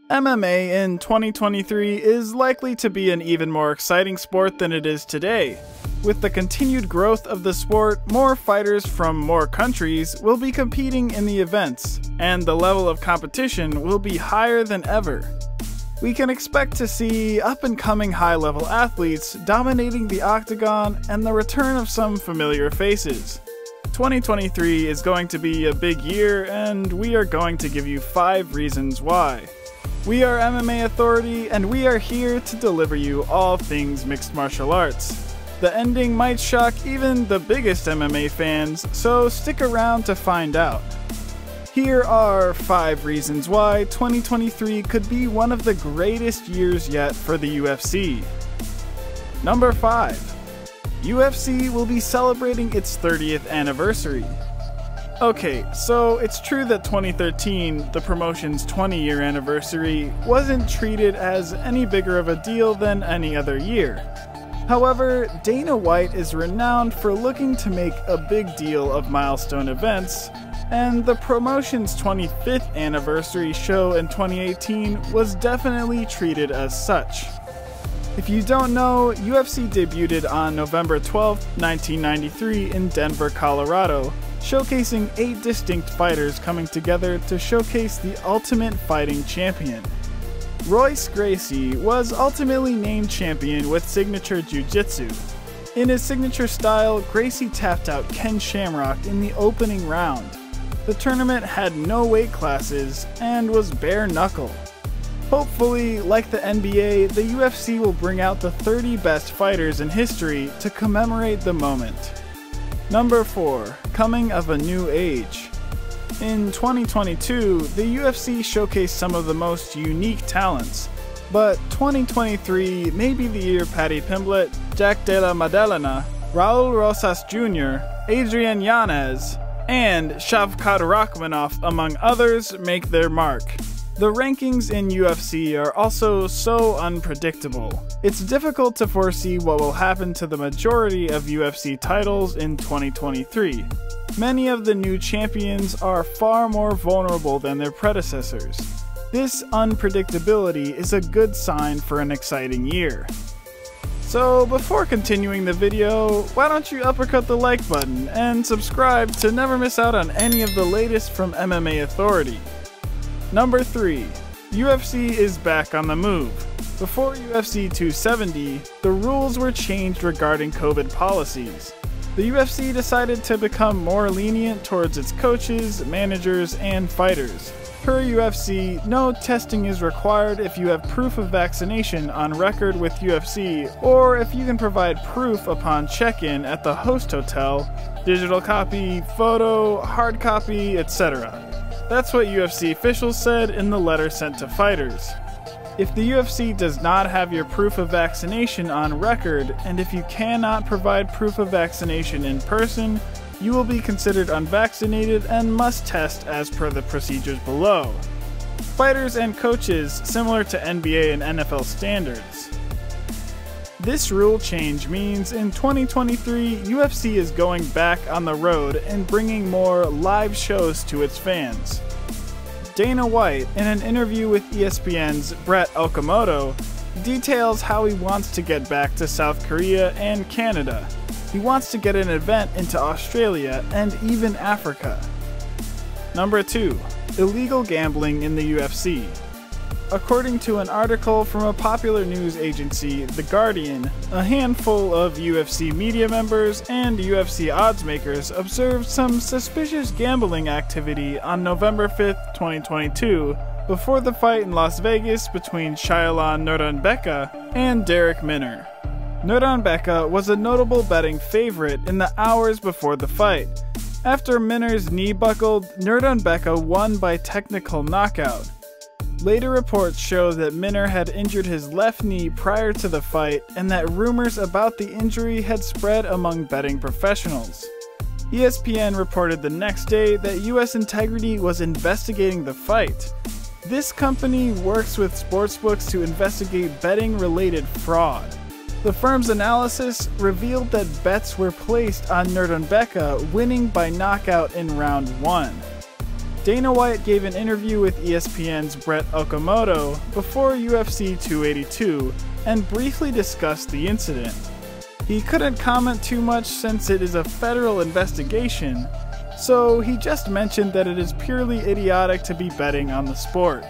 MMA in 2023 is likely to be an even more exciting sport than it is today. With the continued growth of the sport, more fighters from more countries will be competing in the events, and the level of competition will be higher than ever. We can expect to see up-and-coming high-level athletes dominating the octagon and the return of some familiar faces. 2023 is going to be a big year, and we are going to give you 5 reasons why. We are MMA Authority, and we are here to deliver you all things mixed martial arts. The ending might shock even the biggest MMA fans, so stick around to find out. Here are 5 reasons why 2023 could be one of the greatest years yet for the UFC. Number 5. UFC will be celebrating its 30th anniversary. Okay, so it's true that 2013, the promotion's 20-year anniversary, wasn't treated as any bigger of a deal than any other year. However, Dana White is renowned for looking to make a big deal of milestone events, and the promotion's 25th anniversary show in 2018 was definitely treated as such. If you don't know, UFC debuted on November 12, 1993 in Denver, Colorado, showcasing 8 distinct fighters coming together to showcase the Ultimate Fighting Champion. Royce Gracie was ultimately named champion with signature jiu-jitsu. In his signature style, Gracie tapped out Ken Shamrock in the opening round. The tournament had no weight classes and was bare knuckle. Hopefully, like the NBA, the UFC will bring out the 30 best fighters in history to commemorate the moment. Number 4. Coming of a new age. In 2022, the UFC showcased some of the most unique talents, but 2023 may be the year Paddy Pimblett, Jack Della Maddalena, Raul Rosas Jr., Adrian Yanez, and Shavkat Rakhmonov, among others, make their mark. The rankings in UFC are also so unpredictable. It's difficult to foresee what will happen to the majority of UFC titles in 2023. Many of the new champions are far more vulnerable than their predecessors. This unpredictability is a good sign for an exciting year. So before continuing the video, why don't you uppercut the like button and subscribe to never miss out on any of the latest from MMA Authority. Number 3. UFC is back on the move. Before UFC 270, the rules were changed regarding COVID policies. The UFC decided to become more lenient towards its coaches, managers, and fighters. Per UFC, no testing is required if you have proof of vaccination on record with UFC, or if you can provide proof upon check-in at the host hotel, digital copy, photo, hard copy, etc. That's what UFC officials said in the letter sent to fighters. If the UFC does not have your proof of vaccination on record, and if you cannot provide proof of vaccination in person, you will be considered unvaccinated and must test as per the procedures below. Fighters and coaches, similar to NBA and NFL standards. This rule change means in 2023, UFC is going back on the road and bringing more live shows to its fans. Dana White, in an interview with ESPN's Brett Okamoto, details how he wants to get back to South Korea and Canada. He wants to get an event into Australia and even Africa. Number 2. Illegal gambling in the UFC. According to an article from a popular news agency, The Guardian, a handful of UFC media members and UFC odds makers observed some suspicious gambling activity on November 5th, 2022, before the fight in Las Vegas between Shayalan Nuranbeka and Darrick Minner. Nuranbeka was a notable betting favorite in the hours before the fight. After Minner's knee buckled, Nuranbeka won by technical knockout. Later reports show that Minner had injured his left knee prior to the fight and that rumors about the injury had spread among betting professionals. ESPN reported the next day that US Integrity was investigating the fight. This company works with sportsbooks to investigate betting-related fraud. The firm's analysis revealed that bets were placed on Nuranbeka winning by knockout in round 1. Dana White gave an interview with ESPN's Brett Okamoto before UFC 282 and briefly discussed the incident. He couldn't comment too much since it is a federal investigation, so he just mentioned that it is purely idiotic to be betting on the sport.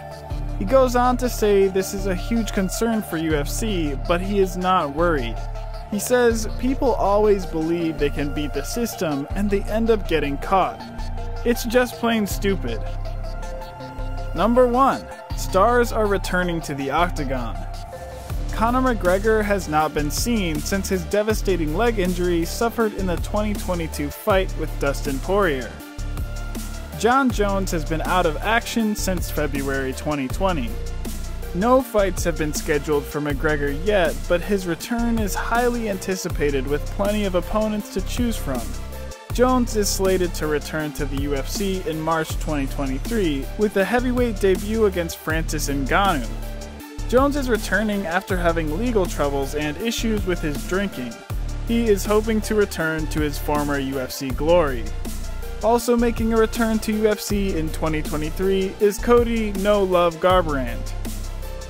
He goes on to say this is a huge concern for UFC, but he is not worried. He says people always believe they can beat the system and they end up getting caught. It's just plain stupid. Number 1. Stars are returning to the octagon. Conor McGregor has not been seen since his devastating leg injury suffered in the 2022 fight with Dustin Poirier. Jon Jones has been out of action since February 2020. No fights have been scheduled for McGregor yet, but his return is highly anticipated with plenty of opponents to choose from. Jones is slated to return to the UFC in March 2023 with a heavyweight debut against Francis Ngannou. Jones is returning after having legal troubles and issues with his drinking. He is hoping to return to his former UFC glory. Also making a return to UFC in 2023 is Cody No Love Garbrandt.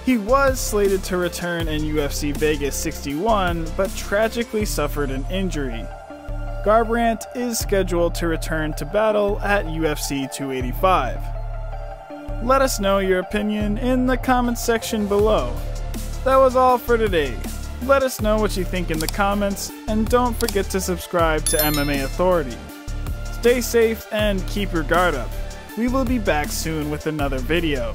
He was slated to return in UFC Vegas 61, but tragically suffered an injury. Garbrandt is scheduled to return to battle at UFC 285. Let us know your opinion in the comments section below. That was all for today. Let us know what you think in the comments, and don't forget to subscribe to MMA Authority. Stay safe and keep your guard up. We will be back soon with another video.